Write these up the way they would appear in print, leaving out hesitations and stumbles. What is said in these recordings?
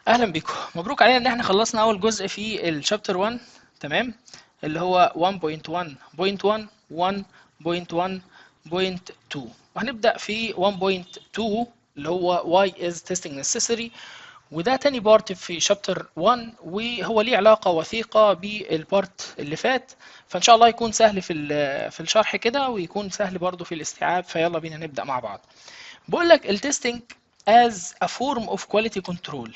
اهلا بيكم. مبروك علينا ان احنا خلصنا اول جزء في الشابتر 1. تمام. اللي هو 1.1.1 1.1.2 وهنبدأ في 1.2 اللي هو why is testing necessary. وده تاني بارت في شابتر 1 وهو ليه علاقة وثيقة بالبارت اللي فات، فان شاء الله يكون سهل في الشرح كده ويكون سهل برضو في الاستيعاب. فيلا بينا نبدأ مع بعض. بقول لك التستنج as a form of quality control.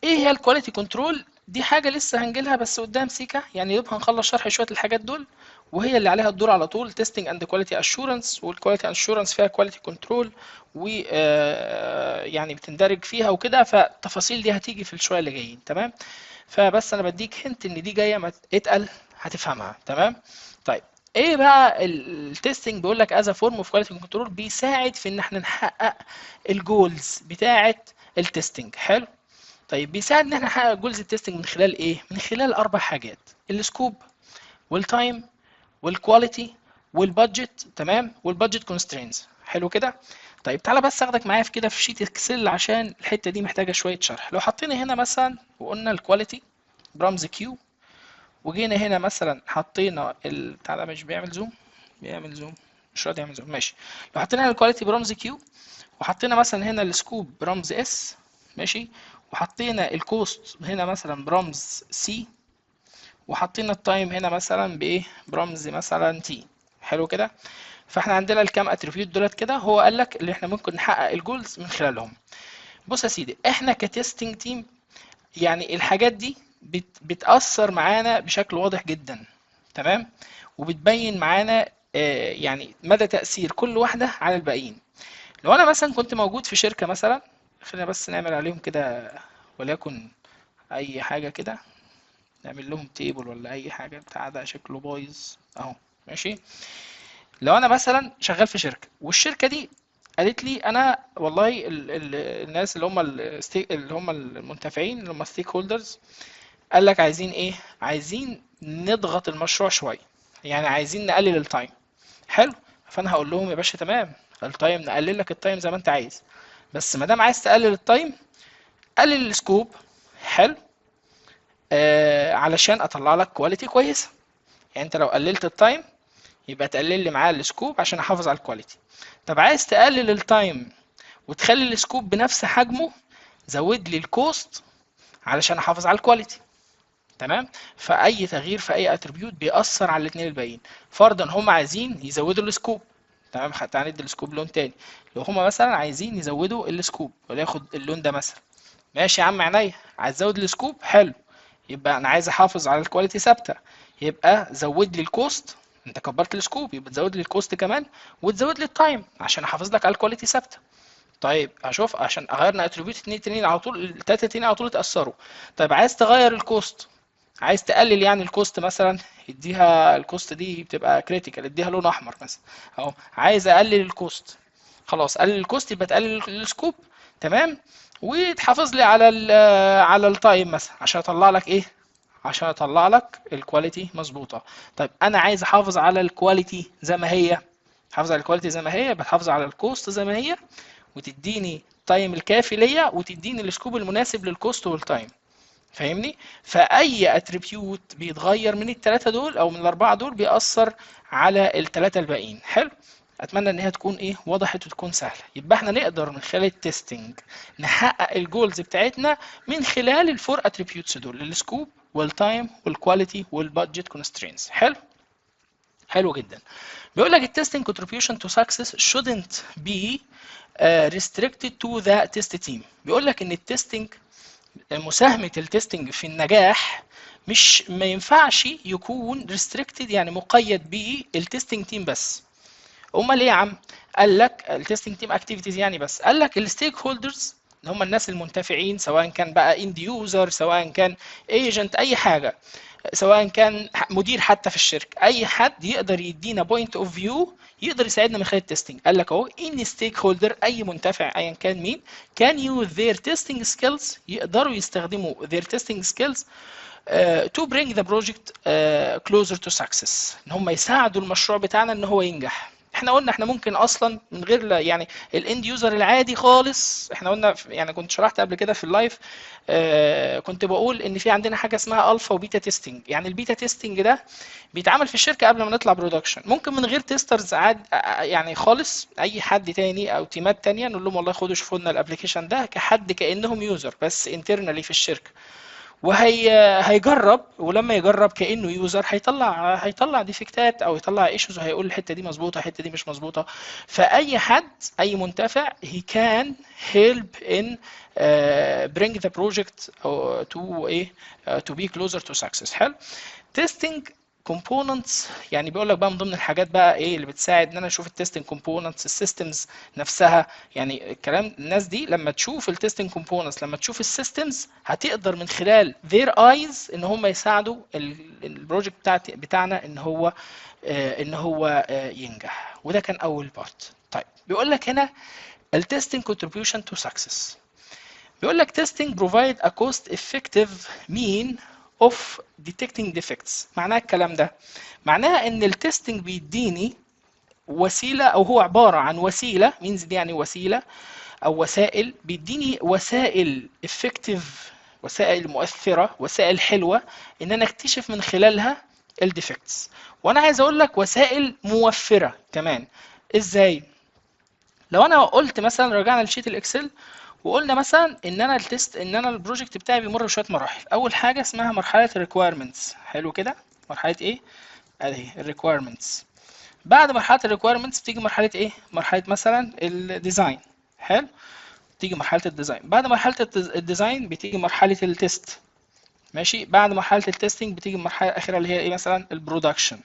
ايه هي الكواليتي كنترول؟ دي حاجه لسه هنجيلها بس قدام سيكا، يعني يبقى هنخلص شرح شويه الحاجات دول وهي اللي عليها الدور على طول. تيستنج اند كواليتي اشورنس، والكواليتي اشورنس فيها كواليتي كنترول و يعني بتندرج فيها وكده، فالتفاصيل دي هتيجي في الشويه اللي جايين. تمام. فبس انا بديك هنت ان دي جايه ما اتقل هتفهمها. تمام. طيب، ايه بقى التستنج؟ بيقول لك از فورم اوف كواليتي كنترول، بيساعد في ان احنا نحقق الجولز بتاعه التستنج. حلو. طيب، بيساعد ان احنا نحقق جولز التستنج من خلال ايه؟ من خلال اربع حاجات: السكوب، والتايم، والكواليتي، والبادجت. تمام. والبادجت كونسترينز. حلو كده. طيب تعالى بس اخدك معايا في كده في شيت اكسل عشان الحته دي محتاجه شويه شرح. لو حطينا هنا مثلا وقلنا الكواليتي برمز كيو، وجينا هنا مثلا حطينا تعالى، مش بيعمل زوم؟ بيعمل زوم. مش راضي يعمل زوم. ماشي. لو حطينا هنا الكواليتي برمز كيو، وحطينا مثلا هنا السكوب برمز اس، ماشي، وحطينا الكوست هنا مثلا برمز سي، وحطينا التايم هنا مثلا بايه؟ برمز مثلا تي. حلو كده. فاحنا عندنا الكام اتريبيوت دولت كده، هو قال لك اللي احنا ممكن نحقق الجولز من خلالهم. بص يا سيدي، احنا كتستنج تيم يعني الحاجات دي بتأثر معانا بشكل واضح جدا. تمام. وبتبين معانا يعني مدى تأثير كل واحدة على الباقيين. لو انا مثلا كنت موجود في شركة مثلا، خلينا بس نعمل عليهم كده وليكن اي حاجة كده، نعمل لهم تيبل ولا اي حاجة. بتاع ده شكله بايظ اهو. ماشي. لو انا مثلا شغال في شركة والشركة دي قالت لي انا والله ال الناس اللي هم المنتفعين اللي هم ستيك هولدرز، قال لك عايزين ايه؟ عايزين نضغط المشروع شوية، يعني عايزين نقلل التايم. حلو. فانا هقول لهم يا باشا تمام، التايم نقلل لك التايم زي ما انت عايز، بس ما دام عايز تقلل التايم قلل السكوب. حلو. علشان اطلع لك كواليتي كويسه. يعني انت لو قللت التايم يبقى تقلل لي معاه السكوب عشان احافظ على الكواليتي. طب عايز تقلل التايم وتخلي السكوب بنفس حجمه، زود لي الكوست علشان احافظ على الكواليتي. تمام. فاي تغيير في اي اتريبيوت بيأثر على الاثنين الباقيين. فرضا هم عايزين يزودوا السكوب، تمام، تعالى ندي السكوب لون تاني. لو هم مثلا عايزين يزودوا السكوب ولياخد اللون ده مثلا، ماشي يا عم عينيا، عايز ازود السكوب، حلو، يبقى انا عايز احافظ على الكواليتي ثابته، يبقى زود لي الكوست. انت كبرت السكوب يبقى تزود لي الكوست كمان، وتزود لي التايم عشان احافظ لك على الكواليتي ثابته. طيب اشوف عشان غيرنا اتريبيوت اتنين تانيين على طول، التلاته التانيين على طول اتاثروا. طيب عايز تغير الكوست، عايز تقلل يعني الكوست مثلا، اديها الكوست دي بتبقى كريتيكال، اديها لون احمر مثلا اهو. عايز اقلل الكوست، خلاص قلل الكوست يبقى تقلل السكوب. تمام. وتحافظ لي على التايم مثلا عشان اطلع لك ايه؟ عشان اطلع لك الكواليتي مظبوطه. طيب انا عايز احافظ على الكواليتي زي ما هي، حافظ على الكواليتي زي ما هي، بتحافظ على الكوست زي ما هي، وتديني تايم الكافي ليا، وتديني السكوب المناسب للكوست والتايم. فاهمني؟ فاي اتريبيوت بيتغير من الثلاثه دول او من الاربعه دول بيأثر على الثلاثه الباقيين. حلو. اتمنى ان هي تكون ايه، وضحت وتكون سهله. يبقى احنا نقدر من خلال التستنج نحقق الجولز بتاعتنا من خلال الفور اتريبيوتس دول: السكوب، والتايم، والكواليتي، والبادجت كونسترينز. حلو. حلو جدا. بيقول لك التستنج contribution to success shouldn't be restricted to the test team. بيقول لك ان التستنج، مساهمة التستنج في النجاح، مش ما ينفعش يكون restricted يعني مقيد بالتستنج تيم بس. امال ايه يا عم؟ قال لك التستنج تيم اكتيفيتيز يعني، بس قال لك الستيك هولدرز اللي هم الناس المنتفعين، سواء كان بقى اند يوزر، سواء كان ايجنت، اي حاجه، سواء كان مدير حتى في الشركه، اي حد يقدر يدينا بوينت اوف فيو يقدر يساعدنا من خلال التستنج. قال لك اهو ان ستيك هولدر اي منتفع ايا كان مين كان يوز ذير تيستنج سكيلز، يقدروا يستخدموا ذير تيستنج سكيلز to bring the project closer to success، ان هم يساعدوا المشروع بتاعنا ان هو ينجح. احنا قلنا احنا ممكن اصلا من غير يعني الاند يوزر العادي خالص، احنا قلنا يعني كنت شرحت قبل كده في اللايف، كنت بقول ان في عندنا حاجه اسمها الفا وبيتا تيستنج. يعني البيتا تيستنج ده بيتعمل في الشركه قبل ما نطلع برودكشن، ممكن من غير تيسترز عاد يعني خالص، اي حد تاني او تيمات تانية نقول لهم والله خدوا شوفوا لنا الابلكيشن ده كحد كانهم يوزر بس انترنالي في الشركه، هيجرب، ولما يجرب كانه يوزر هيطلع ديفكتات او يطلع ايشوز، وهيقول الحته دي مظبوطه الحته دي مش مظبوطه. فاي حد اي منتفع he can help in bring the project to ايه to be closer to success. حلو. testing components يعني بيقول لك بقى من ضمن الحاجات بقى ايه اللي بتساعد ان انا اشوف التستنج كومبوننتس، السيستمز نفسها. يعني الكلام الناس دي لما تشوف التستنج كومبوننتس، لما تشوف السيستمز، هتقدر من خلال their eyes ان هم يساعدوا البروجكت بتاعنا ان هو ينجح. وده كان اول بارت. طيب بيقول لك هنا التستنج contribution to success. بيقول لك testing provide a cost effective mean of detecting defects. معناه الكلام ده، معناها ان التستنج بيديني وسيله، او هو عباره عن وسيله، means دي يعني وسيله او وسائل، بيديني وسائل effective، وسائل مؤثره، وسائل حلوه ان انا اكتشف من خلالها الديفكتس. وانا عايز اقول لك وسائل موفره كمان. ازاي؟ لو انا قلت مثلا رجعنا لشيت الاكسل وقلنا مثلا ان انا البروجكت بتاعي بيمر بشويه مراحل. اول حاجه اسمها مرحله الريكويرمنتس. حلو كده، مرحله ايه؟ ادي الريكويرمنتس. بعد مرحله الريكويرمنتس بتيجي مرحله ايه؟ مرحله مثلا الديزاين. حلو. تيجي مرحله الديزاين. بعد مرحله الديزاين بتيجي مرحله التست. ماشي. بعد مرحله التستنج بتيجي المرحله الاخيره اللي هي ايه؟ مثلا البرودكشن.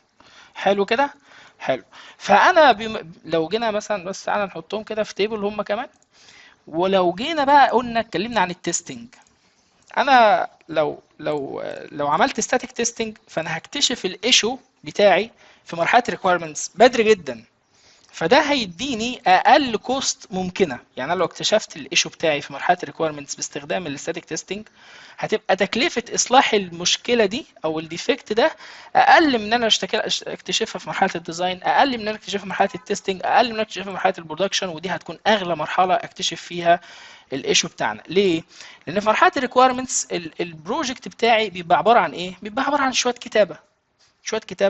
حلو كده. حلو. فانا لو جينا مثلا، بس تعالى نحطهم كده في تيبل هم كمان. ولو جينا بقى قلنا اتكلمنا عن التستنج، انا لو عملت ستاتيك تيستنج فانا هكتشف الايشو بتاعي في مرحله ريكويرمنتس بدري جدا، فده هيديني اقل كوست ممكنه. يعني انا لو اكتشفت الايشو بتاعي في مرحله الريكويرمنتس باستخدام الستاتيك تيستنج، هتبقى تكلفه اصلاح المشكله دي او الديفكت ده اقل من ان انا اكتشفها في مرحله الديزاين، اقل من ان انا اكتشفها في مرحله التستنج، اقل من ان انا اكتشفها في مرحله البرودكشن. ودي هتكون اغلى مرحله اكتشف فيها الايشو بتاعنا. ليه؟ لان في مرحله الريكويرمنتس البروجكت بتاعي بيبقى عباره عن ايه؟ بيبقى عباره عن شويه كتابه،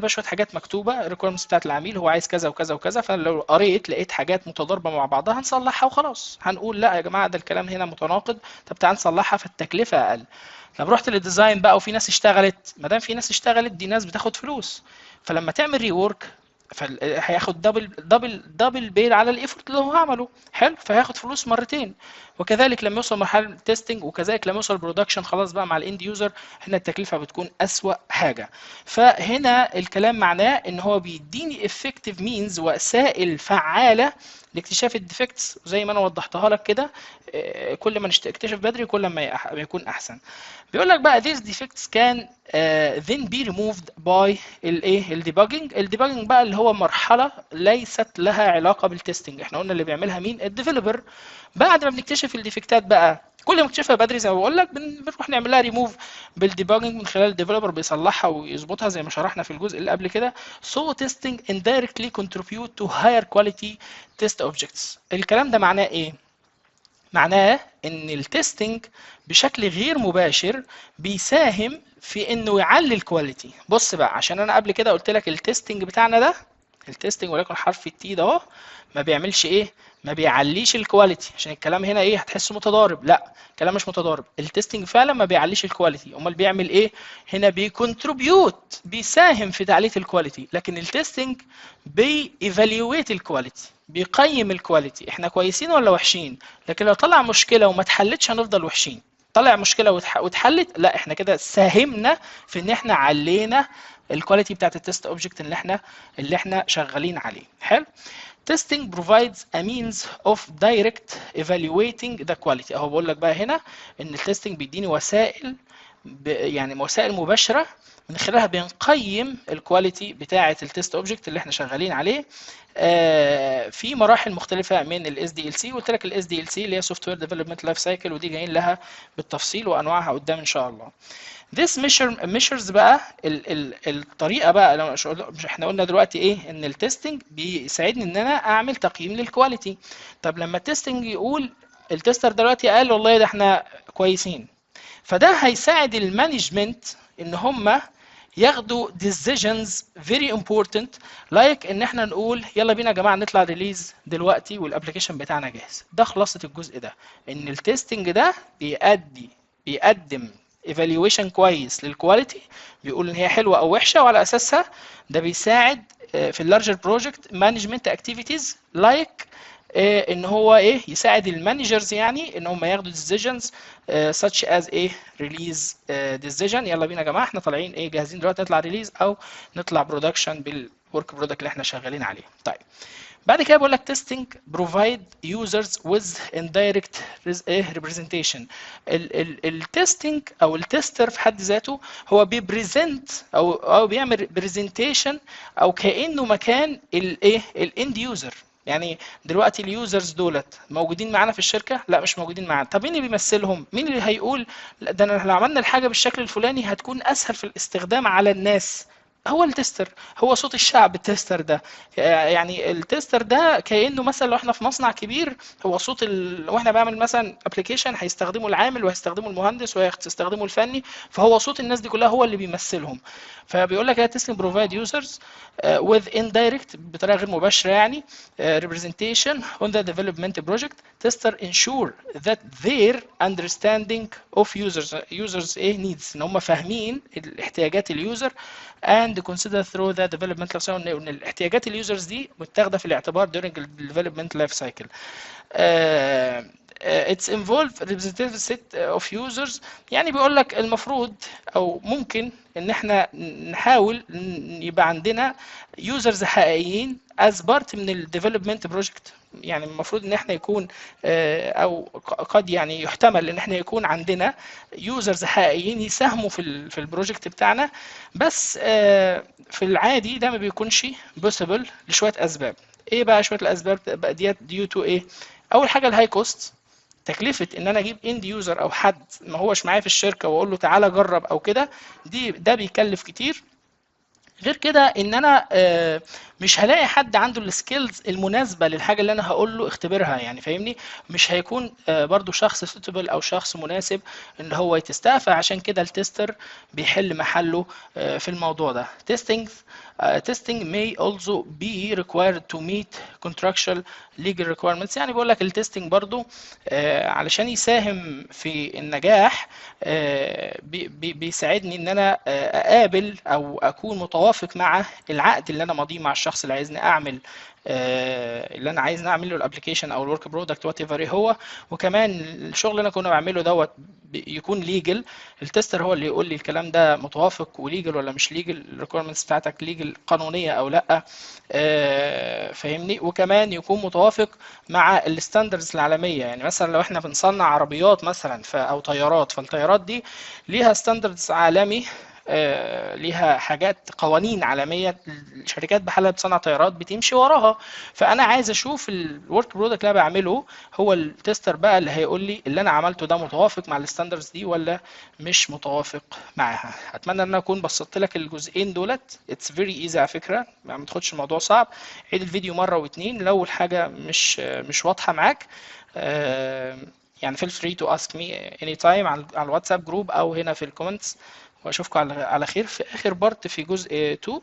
شويه حاجات مكتوبه، الريكويرمنتس بتاعت العميل هو عايز كذا وكذا وكذا، فانا لو قريت لقيت حاجات متضاربه مع بعضها هنصلحها وخلاص. هنقول لا يا جماعه ده الكلام هنا متناقض، طب تعال نصلحها فالتكلفه اقل. لما رحت للديزاين بقى وفي ناس اشتغلت، ما دام في ناس اشتغلت دي ناس بتاخد فلوس، فلما تعمل ري وورك هياخد دبل بيل على الايفورت اللي هو عمله. حلو. فهياخد فلوس مرتين. وكذلك لما يوصل مرحله التستنج، وكذلك لما يوصل البرودكشن خلاص بقى مع الاند يوزر، هنا التكلفه بتكون اسوأ حاجه. فهنا الكلام معناه ان هو بيديني effective means، وسائل فعاله لاكتشاف الديفكتس. وزي ما انا وضحتها لك كده، كل ما نكتشف بدري كل ما يكون احسن. بيقول لك بقى these defects can then be removed by الديباجنج. الديباجنج بقى اللي هو مرحله ليست لها علاقه بالتستنج. احنا قلنا اللي بيعملها مين؟ الديفلوبر. بعد ما بنكتشف الديفكتات بقى، كل ما نكتشفها بدري زي ما بقول لك بنروح نعمل لها ريموف بالديباجنج من خلال الديفلوبر بيصلحها ويظبطها زي ما شرحنا في الجزء اللي قبل كده. So testing indirectly contribute to higher quality test objects. الكلام ده معناه ايه؟ معناه ان التستنج بشكل غير مباشر بيساهم في انه يعلي الكواليتي. بص بقى، عشان انا قبل كده قلت لك التستنج بتاعنا ده، التستنج ولكن حرف التي ده اهو، ما بيعملش ايه؟ ما بيعليش الكواليتي. عشان الكلام هنا ايه؟ هتحسه متضارب. لا، الكلام مش متضارب. التستنج فعلا ما بيعليش الكواليتي. امال بيعمل ايه؟ هنا بيكونتريبيوت، بيساهم في تعليه الكواليتي. لكن التستنج بييفاليويت الكواليتي، بيقيم الكواليتي، احنا كويسين ولا وحشين. لكن لو طلع مشكله وما اتحلتش هنفضل وحشين. طلع مشكله واتحلت، لا احنا كده ساهمنا في ان احنا علينا الكواليتي بتاعت التست اوبجكت اللي احنا شغالين عليه. حلو. Testing provides a means of direct evaluating the quality. اهو بقول لك بقى هنا ان التستنج بيديني وسائل يعني وسائل مباشره من خلالها بنقيم الكواليتي بتاعه التست اوبجكت اللي احنا شغالين عليه في مراحل مختلفه من الاس دي ال سي. قلت لك الاس دي ال سي اللي هي سوفت وير ديفلوبمنت لايف سايكل، ودي جايين لها بالتفصيل وانواعها قدام ان شاء الله. This measures بقى الطريقه بقى، لو مش احنا قلنا دلوقتي ايه ان التستنج بيساعدني ان انا اعمل تقييم للكواليتي. طب لما التستنج يقول التستر دلوقتي قال والله ده احنا كويسين، فده هيساعد المانجمنت ان هم ياخدوا decisions very important like ان احنا نقول يلا بينا يا جماعه نطلع ريليز دلوقتي والابلكيشن بتاعنا جاهز. ده خلاصه الجزء ده، ان التستنج ده بيقدم evaluation كويس للكواليتي، بيقول ان هي حلوه او وحشه، وعلى اساسها ده بيساعد في اللارجر بروجكت مانجمنت اكتيفيتيز لايك ان هو ايه يساعد المانجرز يعني ان هم ياخدوا decisions such as ايه ريليز decision. يلا بينا يا جماعه احنا طالعين ايه جاهزين دلوقتي نطلع ريليز او نطلع برودكشن بالورك برودكت اللي احنا شغالين عليه. طيب بعد كده بقول لك testing provide users with indirect representation. التستنج او التستر في حد ذاته هو بيبريزنت او بيعمل برزنتيشن او كانه مكان الايه الاند يوزر. يعني دلوقتي اليوزرز دولت موجودين معانا في الشركه؟ لا مش موجودين معانا. طب مين اللي بيمثلهم؟ مين اللي هيقول لا ده انا لو عملنا الحاجه بالشكل الفلاني هتكون اسهل في الاستخدام على الناس؟ هو التستر، هو صوت الشعب التستر ده. يعني التستر ده كانه مثلا لو احنا في مصنع كبير هو صوت واحنا بعمل مثلا ابلكيشن هيستخدمه العامل وهيستخدمه المهندس وهيستخدمه الفني، فهو صوت الناس دي كلها هو اللي بيمثلهم. فبيقول لك testing provide users with indirect بطريقه غير مباشره يعني representation on the development project. tester ensure that their understanding of users needs ان هم فاهمين الاحتياجات اليوزر and consider through the development life cycle ان الاحتياجات اليوزرز دي متاخده في الاعتبار during the development life cycle. It's involve representative set of users. يعني بيقول لك المفروض او ممكن ان احنا نحاول يبقى عندنا users حقيقيين as part من ال development project. يعني المفروض ان احنا يكون او قد يعني يحتمل ان احنا يكون عندنا users حقيقيين يساهموا في البروجكت بتاعنا، بس في العادي ده ما بيكونش possible لشويه اسباب. ايه بقى شويه الاسباب بقى ديت due to ايه؟ اول حاجه الهاي كوست، تكلفه ان انا اجيب اند يوزر او حد ما هوش معايا في الشركه واقول له تعالى جرب او كده، ده بيكلف كتير. غير كده ان انا مش هلاقي حد عنده السكيلز المناسبه للحاجه اللي انا هقول له اختبرها، يعني فاهمني، مش هيكون برضو شخص سوتبل او شخص مناسب ان هو يتستها. فعشان كده التستر بيحل محله في الموضوع ده. testing may also be required to meet contractual legal requirements. يعني بقول لك التستنج برضو علشان يساهم في النجاح بيساعدني ان انا اقابل او اكون متوافق مع العقد اللي انا ماضيه مع الشخص اللي عايزني اعمل اللي انا عايز اعمل له الابلكيشن او الورك برودكت وات ايفر هو. وكمان الشغل اللي انا كنا بعمله دوت يكون ليجل. التستر هو اللي يقول لي الكلام ده متوافق وليجل ولا مش ليجل، الريكويرمنتس بتاعتك ليجل قانونيه او لا، فاهمني. وكمان يكون متوافق مع الستاندردز العالميه. يعني مثلا لو احنا بنصنع عربيات مثلا او طيارات، فالطيارات دي ليها ستاندردز عالمي، ليها حاجات قوانين عالميه الشركات بحالها بتصنع طيارات بتمشي وراها. فانا عايز اشوف الورك برودكت اللي انا بعمله، هو التستر بقى اللي هيقول لي اللي انا عملته ده متوافق مع الستاندردز دي ولا مش متوافق معاها. اتمنى ان انا اكون بسطت لك الجزئين دولت. اتس فيري ايزي على فكره، ما تاخدش الموضوع صعب. عيد الفيديو مره واتنين لو الحاجه مش واضحه معاك. يعني feel free to ask me anytime على الواتساب جروب او هنا في الكومنتس. واشوفكم على خير في اخر بارت في جزء 2